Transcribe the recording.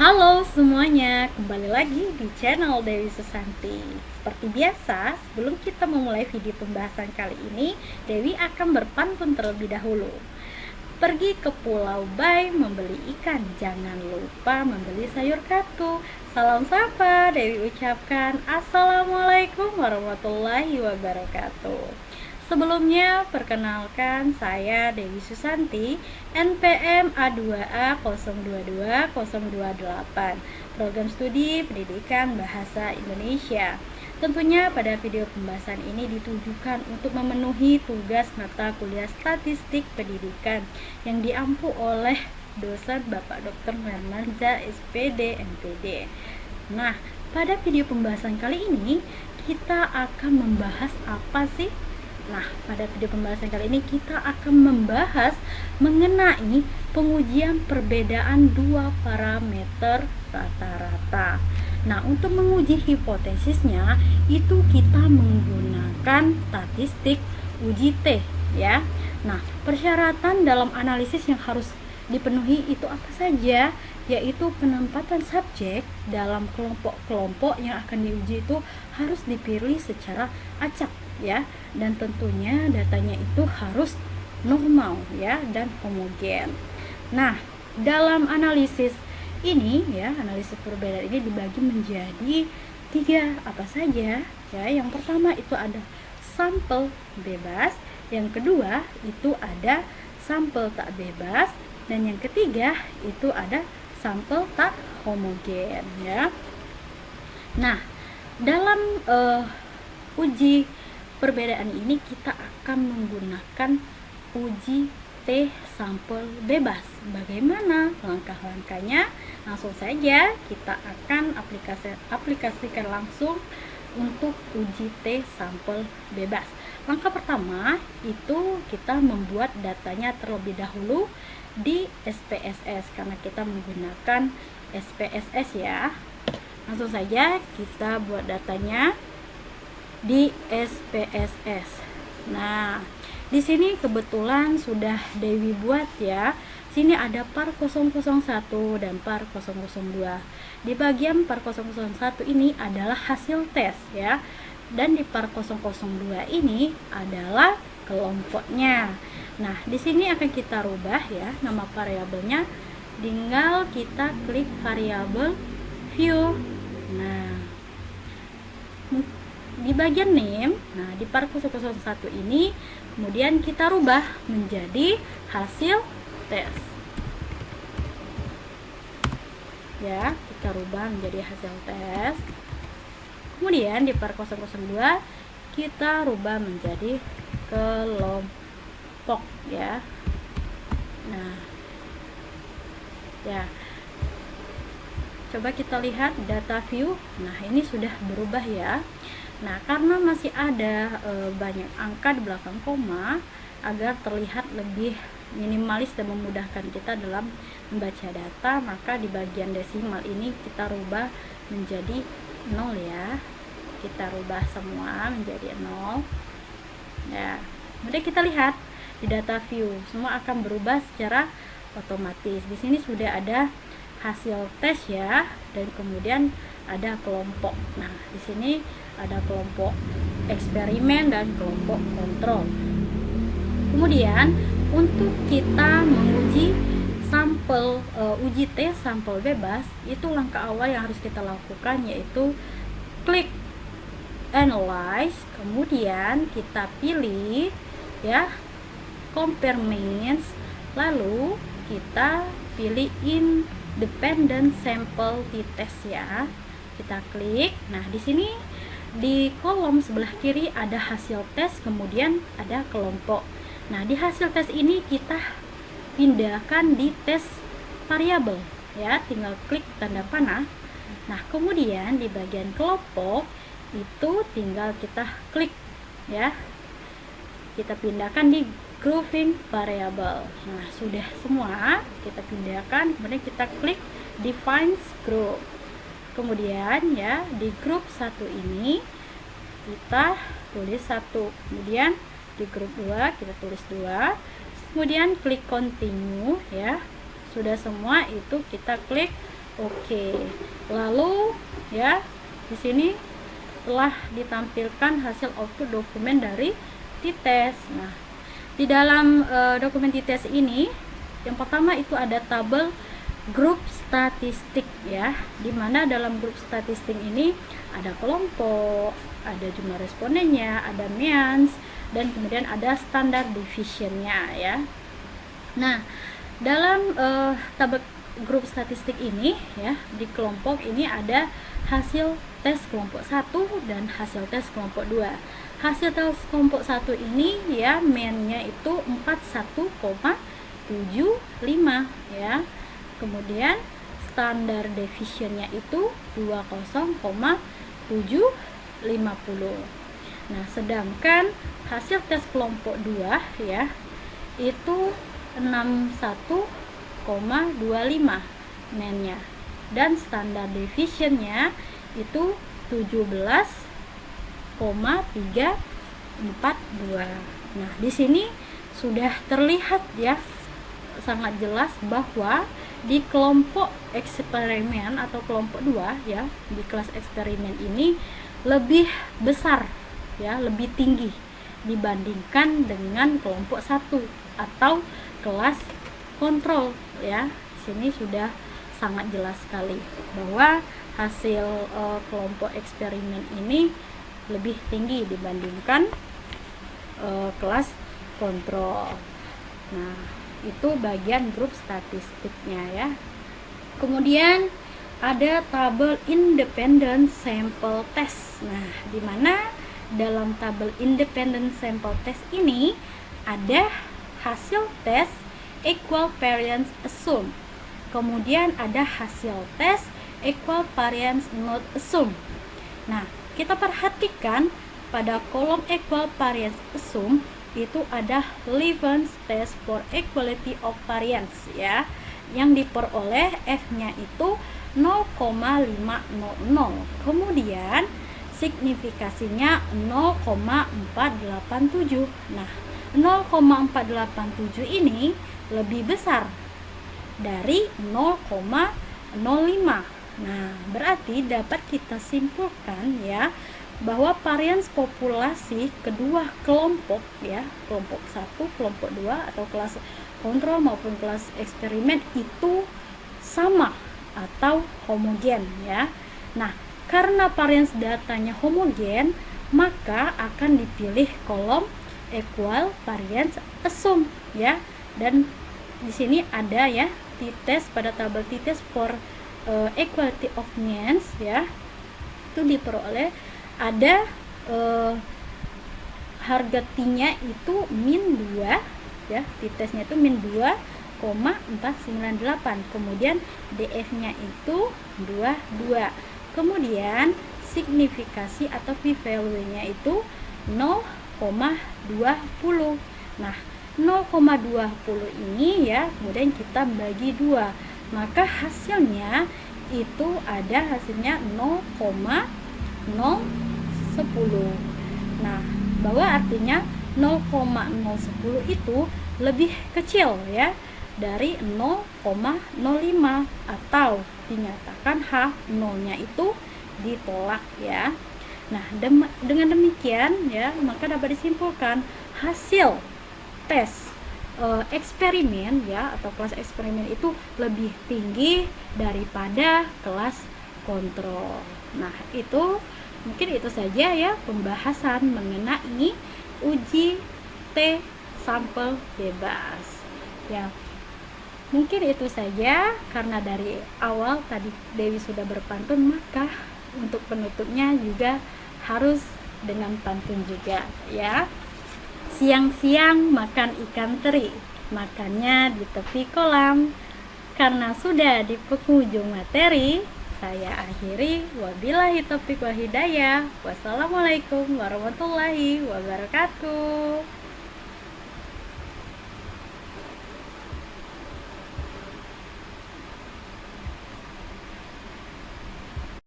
Halo semuanya, kembali lagi di channel Dewi Susanti. Seperti biasa, sebelum kita memulai video pembahasan kali ini, Dewi akan berpantun terlebih dahulu. Pergi ke Pulau Bay membeli ikan, jangan lupa membeli sayur katu. Salam sapa, Dewi ucapkan Assalamualaikum warahmatullahi wabarakatuh. Sebelumnya, perkenalkan saya Dewi Susanti, NPM A2A022028, Program Studi Pendidikan Bahasa Indonesia. Tentunya pada video pembahasan ini ditujukan untuk memenuhi tugas mata kuliah Statistik Pendidikan yang diampu oleh dosen Bapak Dr. Mermanza SPD MPD. Nah, pada video pembahasan kali ini kita akan membahas apa sih? Nah, pada video pembahasan kali ini kita akan membahas mengenai pengujian perbedaan dua parameter rata-rata. Nah, untuk menguji hipotesisnya itu kita menggunakan statistik uji T ya. Nah, persyaratan dalam analisis yang harus dipenuhi itu apa saja? Yaitu penempatan subjek dalam kelompok-kelompok yang akan diuji itu harus dipilih secara acak ya, dan tentunya datanya itu harus normal ya dan homogen. Nah, dalam analisis ini ya, analisis perbedaan ini dibagi menjadi tiga apa saja ya. Yang pertama itu ada sampel bebas, yang kedua itu ada sampel tak bebas, dan yang ketiga itu ada sampel tak homogen ya. Nah, dalam uji perbedaan ini kita akan menggunakan uji T sampel bebas. Bagaimana langkah-langkahnya? Langsung saja kita akan aplikasikan langsung untuk uji T sampel bebas. Langkah pertama itu kita membuat datanya terlebih dahulu di SPSS karena kita menggunakan SPSS ya. Langsung saja kita buat datanya di SPSS. Nah, di sini kebetulan sudah Dewi buat ya. Sini ada par 001 dan par 002. Di bagian par 001 ini adalah hasil tes ya. Dan di par 002 ini adalah kelompoknya. Nah, di sini akan kita rubah ya nama variabelnya. Tinggal kita klik variabel view. Nah, di bagian name, nah di par 001 ini kemudian kita rubah menjadi hasil tes ya, kita rubah menjadi hasil tes. Kemudian di par 002 kita rubah menjadi kelompok ya. Nah ya, coba kita lihat data view. Nah, ini sudah berubah ya. Nah, karena masih ada banyak angka di belakang koma, agar terlihat lebih minimalis dan memudahkan kita dalam membaca data, maka di bagian desimal ini kita rubah menjadi 0 ya. Kita rubah semua menjadi 0. Ya, kemudian kita lihat di data view, semua akan berubah secara otomatis. Di sini sudah ada hasil tes ya, dan kemudian ada kelompok. Nah, di sini ada kelompok eksperimen dan kelompok kontrol. Kemudian untuk kita menguji sampel uji tes sampel bebas, itu langkah awal yang harus kita lakukan yaitu klik analyze, kemudian kita pilih ya compare means, lalu kita pilih independent sample t-test ya. Kita klik. Nah, di sini di kolom sebelah kiri ada hasil tes, kemudian ada kelompok. Nah, di hasil tes ini kita pindahkan di tes variabel ya, tinggal klik tanda panah. Nah, kemudian di bagian kelompok itu tinggal kita klik ya, kita pindahkan di grouping variable. Nah, sudah semua kita pindahkan, kemudian kita klik define group. Kemudian ya, di grup 1 ini kita tulis 1, kemudian di grup 2 kita tulis 2, kemudian klik continue ya. Sudah semua itu kita klik Oke, lalu ya di sini telah ditampilkan hasil output dokumen dari T-test. Nah, di dalam dokumen T-test ini, yang pertama itu ada tabel grup statistik ya, dimana dalam grup statistik ini ada kelompok, ada jumlah respondennya, ada means, dan kemudian ada standar deviation-nya ya. Nah, dalam tabel grup statistik ini ya, di kelompok ini ada hasil tes kelompok 1 dan hasil tes kelompok 2. Hasil tes kelompok 1 ini ya, mean-nya itu 41,75 ya. Kemudian standar deviation-nya itu 20,750. Nah, sedangkan hasil tes kelompok 2 ya, itu 61,25 mean-nya, dan standar deviation-nya itu 17,342. Nah, di sini sudah terlihat ya, sangat jelas bahwa di kelompok eksperimen atau kelompok 2 ya, di kelas eksperimen ini lebih besar ya, lebih tinggi dibandingkan dengan kelompok 1 atau kelas kontrol ya. Sini sudah sangat jelas sekali bahwa hasil kelompok eksperimen ini lebih tinggi dibandingkan kelas kontrol. Nah, itu bagian grup statistiknya ya. Kemudian ada tabel independent sample test. Nah, di mana dalam tabel independent sample test ini ada hasil tes equal variance assume. Kemudian ada hasil tes equal variance not assume. Nah, kita perhatikan pada kolom equal variance assume itu ada Levens test for equality of variance ya, yang diperoleh F-nya itu 0,500. Kemudian signifikasinya 0,487. Nah, 0,487 ini lebih besar dari 0,05. Nah, berarti dapat kita simpulkan ya bahwa varians populasi kedua kelompok ya, kelompok 1, kelompok 2 atau kelas kontrol maupun kelas eksperimen itu sama atau homogen ya. Nah, karena varians datanya homogen, maka akan dipilih kolom equal variance assume ya. Dan di sini ada ya T-test, pada tabel T-test for equality of means ya, itu diperoleh ada harga T-nya itu min 2 ya, T-testnya itu min 2,498. Kemudian DF-nya itu 22. Kemudian signifikasi atau p-value-nya itu 0,20. Nah, 0,20 ini ya, kemudian kita bagi 2, maka hasilnya itu ada hasilnya 0,010. Nah, bahwa artinya 0,010 itu lebih kecil ya dari 0,05 atau dinyatakan H, 0-nya itu ditolak ya. Nah, dengan demikian ya, maka dapat disimpulkan hasil tes eksperimen ya atau kelas eksperimen itu lebih tinggi daripada kelas kontrol. Nah, itu mungkin itu saja ya pembahasan mengenai uji T sampel bebas ya. Mungkin itu saja, karena dari awal tadi Dewi sudah berpantun, maka untuk penutupnya juga harus dengan pantun juga ya. Siang-siang makan ikan teri, makannya di tepi kolam. Karena sudah di penghujung materi, saya akhiri. Wabillahi taufiq wal hidayah. Wassalamualaikum warahmatullahi wabarakatuh.